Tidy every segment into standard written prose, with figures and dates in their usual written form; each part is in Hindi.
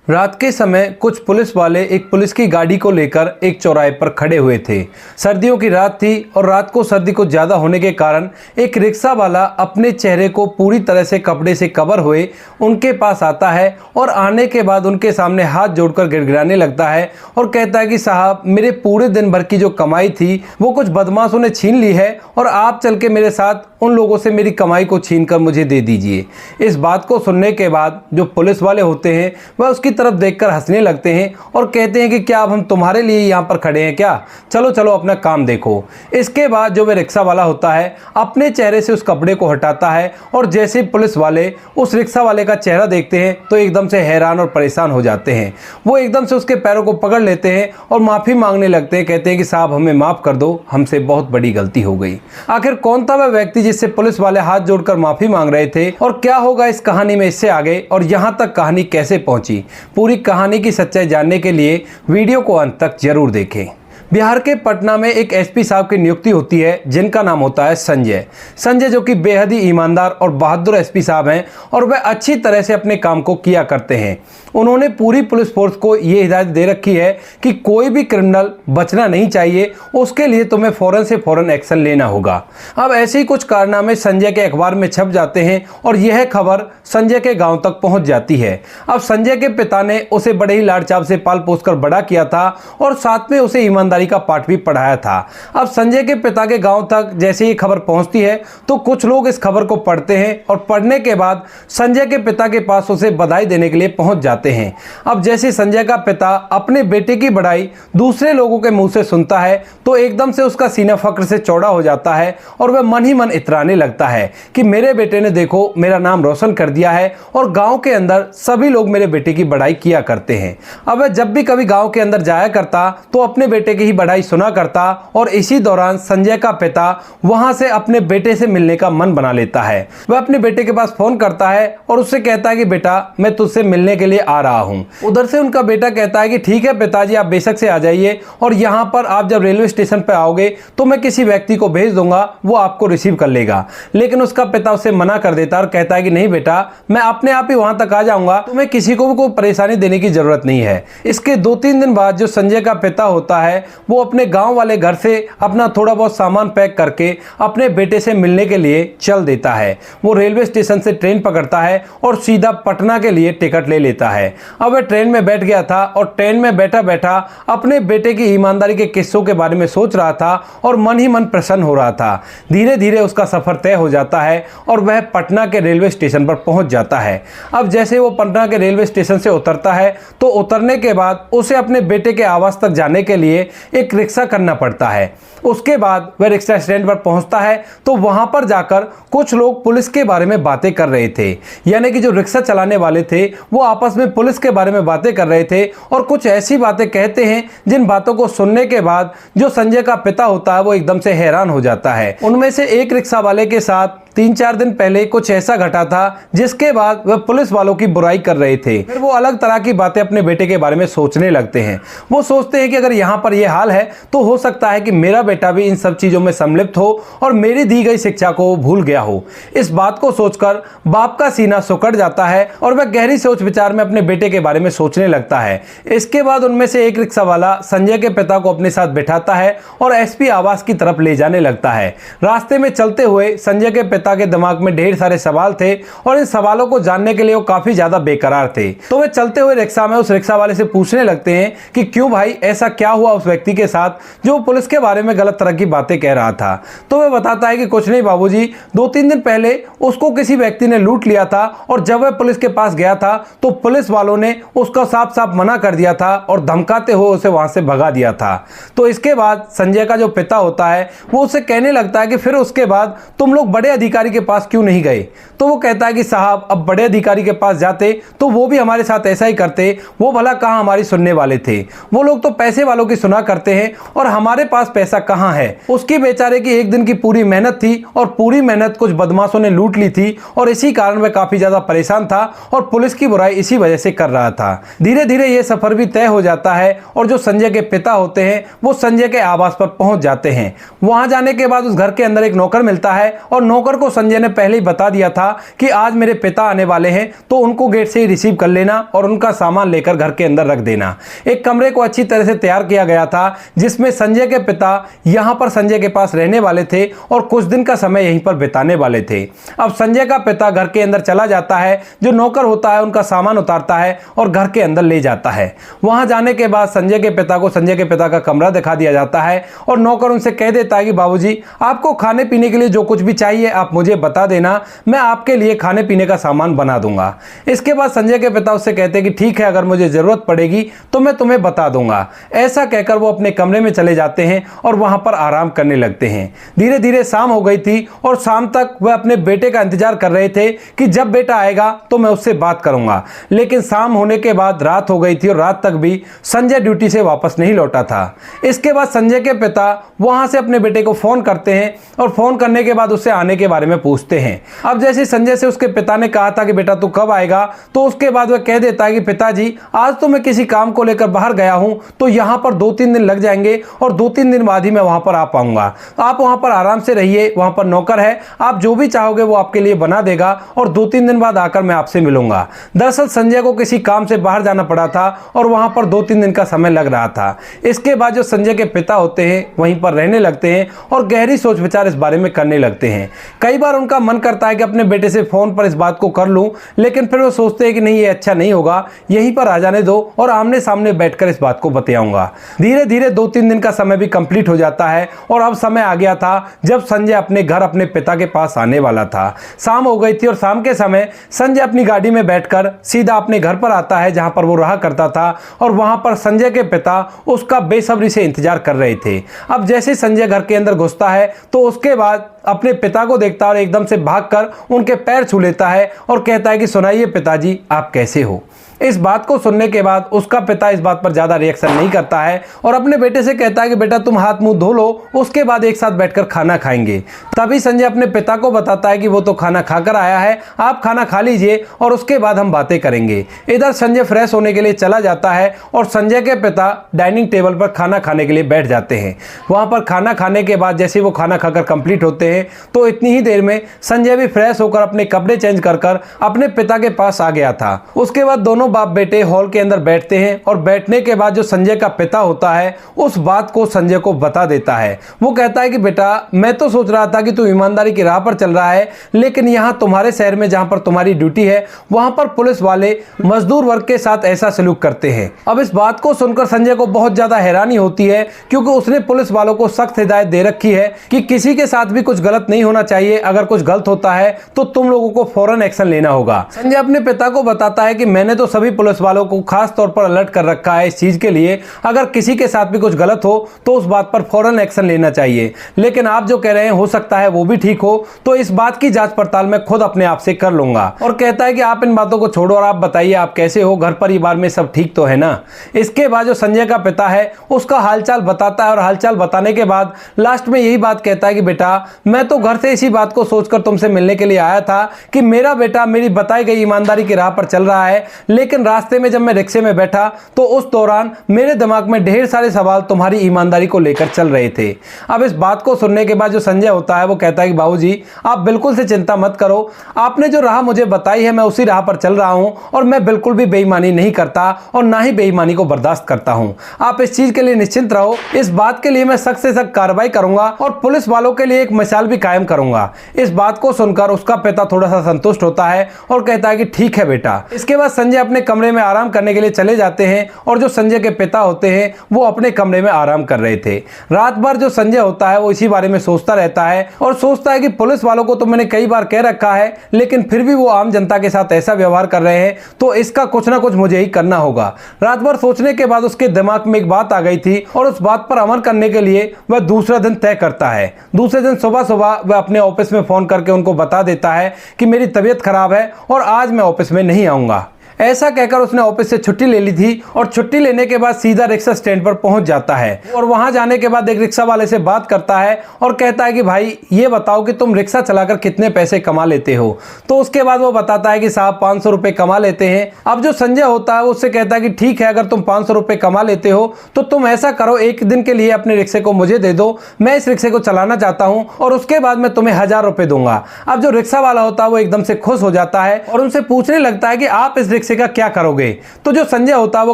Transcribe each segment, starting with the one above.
रात के समय कुछ पुलिस वाले एक पुलिस की गाड़ी को लेकर एक चौराहे पर खड़े हुए थे। सर्दियों की रात थी और रात को सर्दी को ज़्यादा होने के कारण एक रिक्शा वाला अपने चेहरे को पूरी तरह से कपड़े से कवर हुए उनके पास आता है और आने के बाद उनके सामने हाथ जोड़कर गिड़गिड़ाने लगता है और कहता है कि साहब, मेरे पूरे दिन भर की जो कमाई थी वो कुछ बदमाशों ने छीन ली है और आप चल के मेरे साथ उन लोगों से मेरी कमाई को छीन कर मुझे दे दीजिए। इस बात को सुनने के बाद जो पुलिस वाले होते हैं वह उसकी तरफ देखकर हंसने लगते हैं और कहते हैं कि क्या अब हम तुम्हारे लिए यहाँ पर खड़े हैं क्या, चलो चलो अपना काम देखो। इसके बाद जो वह रिक्शा वाला होता है अपने चेहरे से उस कपड़े को हटाता है और जैसे पुलिस वाले उस रिक्शा वाले का चेहरा देखते हैं तो एकदम से हैरान और परेशान हो जाते हैं। वो एकदम से उसके पैरों को पकड़ लेते हैं और माफ़ी मांगने लगते हैं। कहते हैं कि साहब, हमें माफ़ कर दो, हमसे बहुत बड़ी गलती हो गई। आखिर कौन था वह व्यक्ति जिससे पुलिस वाले हाथ जोड़कर माफ़ी मांग रहे थे और क्या होगा इस कहानी में इससे आगे और यहाँ तक कहानी कैसे पहुँची, पूरी कहानी की सच्चाई जानने के लिए वीडियो को अंत तक जरूर देखें। बिहार के पटना में एक एसपी साहब की नियुक्ति होती है जिनका नाम होता है संजय, जो कि बेहद ही ईमानदार और बहादुर एसपी साहब हैं और वह अच्छी तरह से अपने काम को किया करते हैं। उन्होंने पूरी पुलिस फोर्स को ये हिदायत दे रखी है कि कोई भी क्रिमिनल बचना नहीं चाहिए, उसके लिए तुम्हें फ़ौरन से फ़ौरन एक्शन लेना होगा। अब ऐसे ही कुछ कारनामे संजय के अखबार में छप जाते हैं और यह खबर संजय के गाँव तक पहुँच जाती है। अब संजय के पिता ने उसे बड़े ही लाड़ चाव से पाल पोस कर बड़ा किया था और साथ में उसे ईमानदारी का पाठ भी पढ़ाया था। अब संजय के पिता के गांव तक जैसे ही खबर पहुंचती है तो कुछ लोग इस खबर को पढ़ते हैं और पढ़ने के बाद संजय के पिता के पास उसे बधाई देने के लिए पहुंच जाते हैं। अब जैसे संजय का पिता अपने बेटे की बधाई दूसरे लोगों के मुंह से सुनता है तो एकदम से उसका सीना फक्र से चौड़ा हो जाता है और वह मन ही मन इतराने लगता है कि मेरे बेटे ने देखो मेरा नाम रोशन कर दिया है और गाँव के अंदर सभी लोग मेरे बेटे की बधाई किया करते हैं। अब वह जब भी कभी गाँव के अंदर जाया करता तो अपने बेटे की ही बधाई सुना करता और इसी दौरान संजय का पिता वहां से अपने बेटे से मिलने का मन बना लेता है। वह अपने बेटे के पास फोन करता है और उससे कहता है कि बेटा, मैं तुझसे मिलने के लिए आ रहा हूं। उधर से उनका बेटा कहता है कि ठीक है पिताजी, आप बेशक से आ जाइए और यहां पर आप जब रेलवे स्टेशन पर आओगे तो मैं किसी व्यक्ति को भेज दूंगा, वो आपको रिसीव कर लेगा। लेकिन उसका पिता उसे मना कर देता है और कहता है कि नहीं बेटा, मैं अपने आप ही वहां तक आ जाऊंगा, तुम्हें किसी को भी कोई परेशानी देने की जरूरत नहीं है। इसके 2-3 दिन बाद जो संजय का पिता होता है वो अपने गांव वाले घर से अपना थोड़ा बहुत सामान पैक करके अपने बेटे से मिलने के लिए चल देता है। वो रेलवे स्टेशन से ट्रेन पकड़ता है और सीधा पटना के लिए टिकट ले लेता है। अब वह ट्रेन में बैठ गया था और ट्रेन में बैठा बैठा अपने बेटे की ईमानदारी के किस्सों के बारे में सोच रहा था और मन ही मन प्रसन्न हो रहा था। धीरे धीरे उसका सफर तय हो जाता है और वह पटना के रेलवे स्टेशन पर पहुंच जाता है। अब जैसे वो पटना के रेलवे स्टेशन से उतरता है तो उतरने के बाद उसे अपने बेटे के आवास तक जाने के लिए एक रिक्शा करना पड़ता है। उसके बाद वह रिक्शा स्टैंड पर पहुंचता है तो वहां पर जाकर कुछ लोग पुलिस के बारे में बातें कर रहे थे, यानी कि जो रिक्शा चलाने वाले थे वो आपस में पुलिस के बारे में बातें कर रहे थे और कुछ ऐसी बातें कहते हैं जिन बातों को सुनने के बाद जो संजय का पिता होता है वो एकदम से हैरान हो जाता है। उनमें से एक रिक्शा वाले के साथ 3-4 दिन पहले कुछ ऐसा घटा था जिसके बाद वह पुलिस वालों की बुराई कर रहे थे। फिर वो अलग तरह की बातें अपने बेटे के बारे में सोचने लगते हैं। वो सोचते हैं कि अगर यहाँ पर यह हाल है तो हो सकता है कि मेरा बेटा भी इन सब चीजों में सम्मिलित हो और मेरी दी गई शिक्षा को भूल गया हो। इस बात को सोचकर बाप का सीना सुकड़ जाता है और वह गहरी सोच विचार में अपने बेटे के बारे में सोचने लगता है। इसके बाद उनमें से एक रिक्शा वाला संजय के पिता को अपने साथ बिठाता है और एसपी आवास की तरफ ले जाने लगता है। रास्ते में चलते हुए संजय के पिता के दिमाग में ढेर सारे सवाल थे और इन सवालों को जानने के लिए वो काफी ज्यादा बेकरार थे। तो वे चलते हुए रिक्शा में उस रिक्शा वाले से पूछने लगते हैं कि क्यों भाई, ऐसा क्या हुआ उस व्यक्ति के साथ जो पुलिस के बारे में गलत तरह की बातें कह रहा था। तो वह बताता है कि कुछ नहीं बाबूजी, 2-3 दिन पहले उसको किसी व्यक्ति ने लूट लिया था और जब वह पुलिस के पास गया था तो पुलिस वालों ने उसका साफ साफ मना कर दिया था और धमकाते हुए उसे वहां से भगा दिया था। तो इसके बाद संजय का जो पिता होता है वो उसे कहने लगता है कि फिर उसके बाद तुम लोग बड़े अधिकारी के पास क्यों नहीं गए। तो वो कहता है कि साहब, अब बड़े अधिकारी के पास जाते तो वो भी हमारे साथ ऐसा ही करते, वो भला कहां हमारी सुनने वाले थे। वो लोग तो पैसे वालों की सुना करते हैं और हमारे पास पैसा कहां है। उसकी बेचारे की एक दिन की पूरी मेहनत थी और पूरी मेहनत कुछ बदमाशों ने लूट ली थी और इसी कारण वह काफी ज्यादा परेशान था और पुलिस की बुराई इसी वजह से कर रहा था। धीरे धीरे यह सफर भी तय हो जाता है और जो संजय के पिता होते हैं वो संजय के आवास पर पहुंच जाते हैं। वहां जाने के बाद उस घर के अंदर एक नौकर मिलता है और नौकर को संजय ने पहले ही बता दिया था कि आज मेरे पिता आने वाले हैं, तो उनको गेट से ही रिसीव कर लेना और उनका सामान लेकर घर के अंदर रख देना। एक कमरे को अच्छी तरह से तैयार किया गया था जिसमें संजय के पिता यहां पर संजय के पास रहने वाले थे और कुछ दिन का समय यहीं पर बिताने वाले थे। अब संजय का पिता घर के अंदर चला जाता है, जो नौकर होता है उनका सामान उतारता है और घर के अंदर ले जाता है। वहां जाने के बाद संजय के पिता को संजय के पिता का कमरा दिखा दिया जाता है और नौकर उनसे कह देता है कि बाबूजी, आपको खाने पीने के लिए जो कुछ भी चाहिए आप मुझे बता देना, मैं आपके लिए खाने पीने का सामान बना दूंगा। इसके बाद संजय के पिता उससे कहते हैं कि ठीक है, अगर मुझे जरूरत पड़ेगी तो मैं तुम्हें बता दूंगा। ऐसा कहकर वो अपने कमरे में चले जाते हैं और वहां पर आराम करने लगते हैं। धीरे धीरे शाम हो गई थी और शाम तक वह अपने बेटे का इंतजार कर रहे थे कि जब बेटा आएगा तो मैं उससे बात करूंगा। लेकिन शाम होने के बाद रात हो गई थी और रात तक भी संजय ड्यूटी से वापस नहीं लौटा था। इसके बाद संजय के पिता वहां से अपने बेटे को फोन करते हैं और फोन करने के बाद उससे आने के बारे में पूछते हैं। अब जैसे संजय से उसके पिता ने कहा था कि बेटा तू कब आएगा, तो उसके बाद वह कह देता है कि पिताजी, आज तो मैं किसी काम को लेकर बाहर गया हूं, तो यहां पर 2-3 दिन लग जाएंगे और 2-3 दिन बाद ही मैं वहां पर आ पाऊंगा। आप वहां पर आराम से रहिए, वहां पर नौकर है, आप जो भी चाहोगे वो आपके लिए बना देगा और 2-3 दिन बाद आकर मैं आपसे मिलूंगा। दरअसल संजय को किसी काम से बाहर जाना पड़ा था और वहां पर 2-3 दिन का समय लग रहा था। इसके बाद जो संजय के पिता होते हैं वहीं पर रहने लगते हैं और गहरी सोच विचार इस बारे में करने लगते हैं। कई बार उनका मन करता है कि अपने बेटे से फोन पर इस बात को कर लूं, लेकिन फिर वो सोचते हैं कि नहीं, ये अच्छा नहीं होगा, यहीं पर आ जाने दो और आमने सामने बैठकर इस बात को बताऊंगा। धीरे धीरे 2-3 दिन का समय भी कंप्लीट हो जाता है और अब समय आ गया था जब संजय अपने घर अपने पिता के पास आने वाला था। शाम हो गई थी और शाम के समय संजय अपनी गाड़ी में बैठकर सीधा अपने घर पर आता है जहां पर वो रहा करता था और वहां पर संजय के पिता उसका बेसब्री से इंतजार कर रहे थे। अब जैसे संजय घर के अंदर घुसता है तो उसके बाद अपने पिता को देखता है और एकदम से भागकर उनके पैर छू लेता है और कहता है कि सुनाइए पिताजी, आप कैसे हो। इस बात को सुनने के बाद उसका पिता इस बात पर ज्यादा रिएक्शन नहीं करता है और अपने बेटे से कहता है कि बेटा तुम हाथ मुंह धो लो, उसके बाद एक साथ बैठकर खाना खाएंगे। तभी संजय अपने पिता को बताता है कि वो तो खाना खाकर आया है, आप खाना खा लीजिए और उसके बाद हम बातें करेंगे। इधर संजय फ्रेश होने के लिए चला जाता है और संजय के पिता डाइनिंग टेबल पर खाना खाने के लिए बैठ जाते हैं। वहां पर खाना खाने के बाद जैसे वो खाना खाकर कंप्लीट होते हैं तो इतनी ही देर में संजय भी फ्रेश होकर अपने कपड़े चेंज कर अपने पिता के पास आ गया था। उसके बाद दोनों बाप बेटे हॉल के अंदर बैठते हैं और बैठने के बाद जो संजय का पिता होता है उस बात को संजय को बता देता है। वो कहता है कि बेटा, मैं तो सोच रहा था कि तू ईमानदारी की राह पर चल रहा है, लेकिन यहाँ तुम्हारे शहर में जहाँ पर तुम्हारी ड्यूटी है वहां पर पुलिस वाले मजदूर वर्ग के साथ ऐसा सलूक करते हैं। अब इस बात को सुनकर संजय को बहुत ज्यादा हैरानी होती है क्योंकि उसने पुलिस वालों को सख्त हिदायत दे रखी है कि किसी के साथ भी कुछ गलत नहीं होना चाहिए, अगर कुछ गलत होता है तो तुम लोगों को फौरन एक्शन लेना होगा। संजय अपने पिता को बताता है कि मैंने तो सभी पुलिस वालों को खास तौर पर अलर्ट कर रखा है इस चीज के लिए, अगर किसी के साथ भी कुछ गलत हो तो उस बात पर फौरन एक्शन लेना चाहिए। लेकिन आप जो कह रहे हैं हो सकता है वो भी ठीक हो, तो इस बात की जांच पड़ताल मैं खुद अपने आप से कर लूंगा। और कहता है कि आप इन बातों को छोड़ो और आप बताइए आप कैसे हो, घर परिवार में सब ठीक तो है ना। इसके बाद जो संजय का पिता है उसका हालचाल बताता है और हालचाल बताने के बाद लास्ट में यही बात कहता है कि बेटा, मैं तो घर से इसी बात को सोचकर तुमसे मिलने के लिए आया था कि मेरा बेटा मेरी बताई गई ईमानदारी की राह पर चल रहा है, लेकिन रास्ते में जब मैं रिक्शे में बैठा तो उस दौरान मेरे दिमाग में ढेर सारे सवाल तुम्हारी ईमानदारी को लेकर चल रहे थे। अब इस बात को सुनने के बाद जो संजय होता है वो कहता है कि बाबूजी, आप बिल्कुल से चिंता मत करो, आपने जो राह मुझे बताई है मैं उसी राह पर चल रहा हूं और मैं बिल्कुल भी बेईमानी नहीं करता और ना ही बेईमानी को बर्दाश्त करता हूं। आप इस चीज के लिए निश्चिंत रहो, इस बात के लिए मैं सख्त से सख्त कार्रवाई करूंगा और पुलिस वालों के लिए एक मिसाल भी कायम करूंगा। इस बात को सुनकर उसका पिता थोड़ा सा संतुष्ट होता है और कहता है कि ठीक है बेटा। इसके बाद संजय अपने कमरे में आराम करने के लिए चले जाते हैं और जो संजय के पिता होते हैं वो अपने कमरे में आराम कर रहे थे। रात भर जो संजय होता है वो इसी बारे में सोचता रहता है और सोचता है कि पुलिस वालों को तो मैंने कई बार कह रखा है, लेकिन फिर भी वो आम जनता के साथ ऐसा व्यवहार कर रहे हैं, तो इसका कुछ ना कुछ मुझे ही करना होगा। रात भर सोचने के बाद उसके दिमाग में एक बात आ गई थी और उस बात पर अमल करने के लिए वह दूसरा दिन तय करता है। दूसरे दिन सुबह सुबह वह अपने ऑफिस में फोन करके उनको बता देता है कि मेरी तबीयत खराब है और आज मैं ऑफिस में नहीं आऊंगा। ऐसा कहकर उसने ऑफिस से छुट्टी ले ली थी और छुट्टी लेने के बाद सीधा रिक्शा स्टैंड पर पहुंच जाता है और वहां जाने के बाद एक रिक्शा वाले से बात करता है और कहता है कि भाई ये बताओ कि तुम रिक्शा चलाकर कितने पैसे कमा लेते हो। तो उसके बाद वो बताता है कि साहब 500 रुपए कमा लेते हैं। अब जो संजय होता है वो उससे कहता है कि ठीक है, अगर तुम 500 रुपए कमा लेते हो तो तुम ऐसा करो, एक दिन के लिए अपने रिक्शे को मुझे दे दो, मैं इस रिक्शे को चलाना चाहता हूं और उसके बाद मैं तुम्हें 1000 रुपए दूंगा। अब जो रिक्शा वाला होता है वो एकदम से खुश हो जाता है और उनसे पूछने लगता है कि आप इस रिक्शे का क्या करोगे। तो जो संजय होता है वो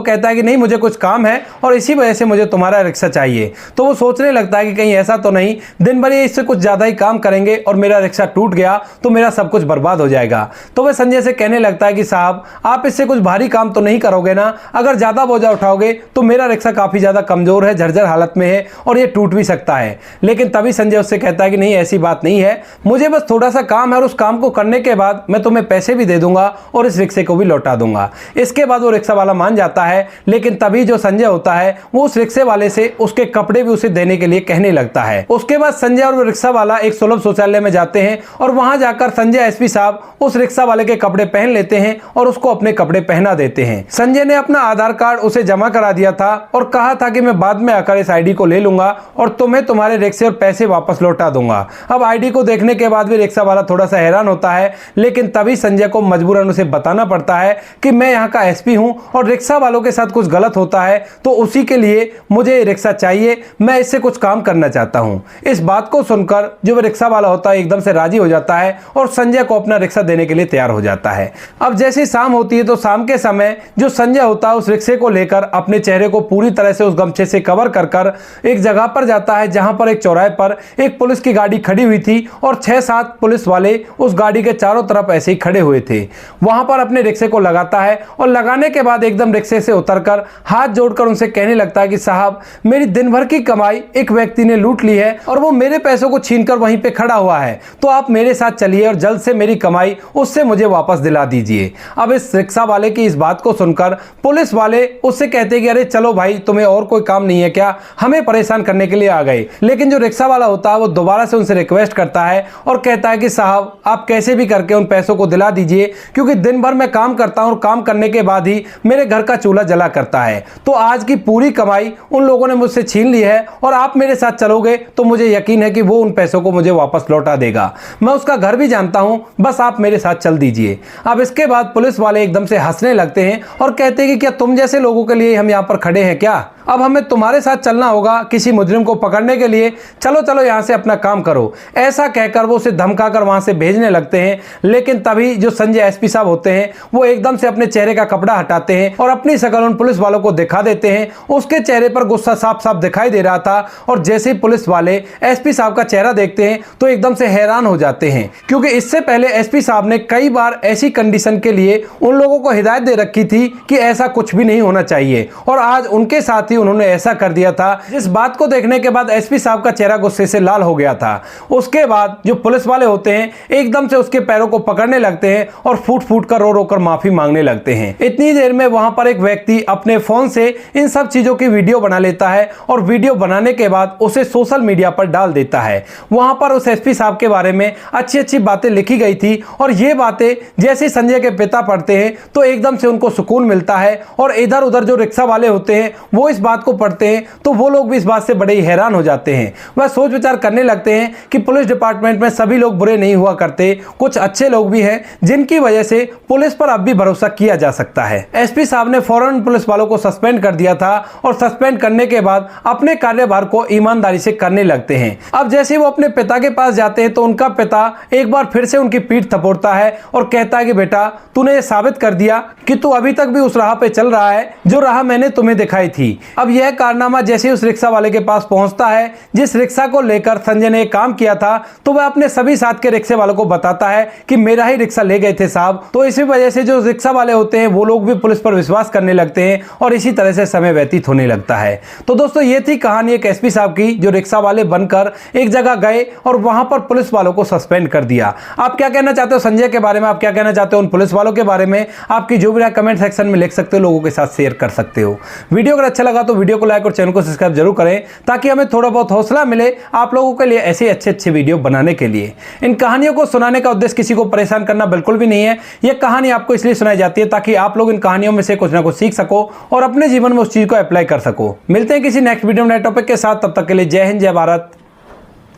कहता है कि नहीं, मुझे कुछ काम है और इसी वजह से मुझे तुम्हारा रिक्शा चाहिए। तो वो सोचने लगता है कि कहीं ऐसा तो नहीं दिन भर ये इससे कुछ ज्यादा ही काम करेंगे और मेरा रिक्शा टूट गया तो मेरा सब कुछ बर्बाद हो जाएगा। तो वह संजय से कहने लगता है कि साहब आप इससे कुछ भारी काम तो नहीं करोगे ना, अगर ज्यादा बोझा उठाओगे तो मेरा रिक्शा काफी ज्यादा कमजोर है, जर्जर हालत में है और ये टूट भी सकता है। लेकिन तभी संजय उससे कहता है कि नहीं, ऐसी बात नहीं है, मुझे बस थोड़ा सा काम है और उस काम को करने के बाद मैं तुम्हें पैसे भी दे दूंगा और इस रिक्शे को भी लौटा दूंगा। इसके बाद वो रिक्शा वाला मान जाता है। लेकिन तभी जो संजय होता है वो उस रिक्शे वाले से उसके कपड़े भी उसे देने के लिए कहने लगता है। उसके बाद संजय और वो रिक्शा वाला एक सुलभ शौचालय में जाते हैं और वहां जाकर संजय एसपी साहब उस रिक्शा वाले के कपड़े पहन लेते हैं और उसको अपने कपड़े पहना देते हैं। संजय ने अपना आधार कार्ड उसे जमा करा दिया था और कहा था कि मैं बाद में आकर इस आईडी को ले लूंगा और तुम्हें तुम्हारे रिक्शे और पैसे वापस लौटा दूंगा। अब आईडी को देखने के बाद भी रिक्शा वाला थोड़ा सा हैरान होता है, लेकिन तभी संजय को मजबूरन उसे बताना पड़ता है कि मैं यहाँ का एसपी हूँ और रिक्शा वालों के साथ कुछ गलत होता है तो उसी के लिए मुझे रिक्शा चाहिए, मैं इससे कुछ काम करना चाहता हूँ। इस बात को सुनकर जो रिक्शा वाला होता है एकदम से राजी हो जाता है और संजय को अपना रिक्शा देने के लिए तैयार हो जाता है। अब जैसे शाम होती है तो शाम के समय जो संजय होता है उस रिक्शे को लेकर अपने चेहरे को पूरी तरह से उस गमछे से कवर कर एक जगह पर जाता है जहां पर एक चौराहे पर एक पुलिस की गाड़ी खड़ी हुई थी और 6-7 पुलिस वाले उस गाड़ी के चारों तरफ ऐसे ही खड़े हुए थे। वहां पर अपने रिक्शे को लगाता है और लगाने के बाद एकदम रिक्शे से उतरकर हाथ जोड़कर उनसे कहने लगता है कि साहब मेरी दिन भर की कमाई एक व्यक्ति ने लूट ली है और वो मेरे पैसों को छीनकर वहीं पे खड़ा हुआ है, तो आप मेरे साथ चलिए और जल्द से मेरी कमाई उससे मुझे वापस दिला दीजिए। अब इस रिक्शा वाले की इस बात को सुनकर पुलिस वाले उससे कहते कि अरे चलो भाई, तुम्हें और कोई काम नहीं है क्या, हमें परेशान करने के लिए आ गए। लेकिन जो रिक्शा वाला होता है वो दोबारा से उनसे रिक्वेस्ट करता है और कहता है कि साहब आप कैसे भी करके उन पैसों को दिला दीजिए, क्योंकि दिन भर मैं काम करता हूं और काम करने के बाद ही मेरे घर का चूल्हा जला करता है, तो आज की पूरी कमाई उन लोगों ने मुझसे छीन ली है और आप मेरे साथ चलोगे तो मुझे यकीन है कि वो उन पैसों को मुझे वापस लौटा देगा। मैं उसका घर भी जानता हूं, बस आप मेरे साथ चल दीजिए। अब इसके बाद पुलिस वाले एकदम से हंसने लगते हैं और कहते हैं कि क्या तुम जैसे लोगों के लिए हम यहाँ पर खड़े हैं क्या? अब हमें तुम्हारे साथ चलना होगा किसी मुजरिम को पकड़ने के लिए, चलो चलो यहाँ से अपना काम करो। ऐसा कहकर वो उसे धमकाकर वहां से भेजने लगते हैं। लेकिन तभी जो संजय एसपी साहब होते हैं वो एकदम से अपने चेहरे का कपड़ा हटाते हैं और अपनी शक्ल उन पुलिस वालों को दिखा देते हैं। उसके चेहरे पर गुस्सा साफ साफ दिखाई दे रहा था और जैसे ही पुलिस वाले एसपी साहब का चेहरा देखते हैं तो एकदम से हैरान हो जाते हैं, क्योंकि इससे पहले एसपी साहब ने कई बार ऐसी कंडीशन के लिए उन लोगों को हिदायत दे रखी थी कि ऐसा कुछ भी नहीं होना चाहिए और आज उनके साथ ही उन्होंने ऐसा कर दिया था, जिस बात को देखने के बाद एसपी साहब का चेहरा गुस्से से लाल हो गया था। उसके बाद जो पुलिस वाले होते हैं एकदम से उसके पैरों को पकड़ने लगते हैं और फूट फूट कर रो रो कर माफी मांगने लगते हैं। इतनी देर में वहां पर एक व्यक्ति अपने फोन से इन सब चीजों की वीडियो बना लेता है और वीडियो बनाने के बाद उसे सोशल मीडिया पर डाल देता है। वहां पर उस एसपी साहब के बारे में अच्छी अच्छी बातें लिखी गई थी और ये बातें जैसे संजय के पिता पढ़ते हैं तो एकदम से उनको सुकून मिलता है और इधर उधर जो रिक्शा वाले होते हैं वो इस बात को पढ़ते हैं तो वो लोग भी इस बात से बड़े ही हैरान हो जाते हैं। वह सोच विचार करने लगते हैं कि पुलिस डिपार्टमेंट में सभी लोग बुरे नहीं हुआ करते, कुछ अच्छे लोग भी हैं जिनकी वजह से पुलिस पर अब भी भरोसा किया जा सकता है। एसपी साहब ने फौरन पुलिस वालों को सस्पेंड कर दिया था और सस्पेंड करने के बाद अपने कार्यभार को ईमानदारी से करने लगते हैं। अब जैसे वो अपने पिता के पास जाते हैं तो उनका पिता एक बार फिर से उनकी पीठ थपोड़ता है और कहता है कि बेटा तूने ये साबित कर दिया कि तू अभी तक भी उस राह पे चल रहा है जो राह मैंने तुम्हें दिखाई थी। अब यह कारनामा जैसे उस रिक्शा वाले के पास पहुंचता है जिस रिक्शा को लेकर संजय ने काम किया था, तो वह अपने सभी साथ के रिक्शे वालों को बताता है कि मेरा ही रिक्शा ले गए थे साहब। तो इसी वजह से जो रिक्शा वाले होते हैं वो लोग भी पुलिस पर विश्वास करने लगते हैं और इसी तरह से समय व्यतीत होने लगता है। तो दोस्तों ये थी कहानी एक एसपी साहब की जो रिक्शा वाले बनकर एक जगह गए और वहां पर पुलिस वालों को सस्पेंड कर दिया। आप क्या कहना चाहते हो संजय के बारे में, आप क्या कहना चाहते हो उन पुलिस वालों के बारे में? आपकी जो भी राय कमेंट सेक्शन में लिख सकते हो, लोगों के साथ शेयर कर सकते हो। वीडियो अगर अच्छा लगा तो वीडियो को लाइक और चैनल को सब्सक्राइब जरूर करें, ताकि हमें थोड़ा बहुत हौसला मिले आप लोगों के लिए ऐसे अच्छे वीडियो बनाने के लिए। इन कहानियों को सुनाने का उद्देश्य किसी को परेशान करना बिल्कुल भी नहीं है। यह कहानी आपको इसलिए सुनाई जाती है ताकि आप लोग इन कहानियों में से कुछ ना कुछ सीख सको और अपने जीवन में उस चीज को अप्लाई कर सको। मिलते हैं किसी नेक्स्ट वीडियो में नए टॉपिक के साथ, तब तक के लिए जय हिंद, जय भारत,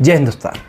जय हिंदुस्तान।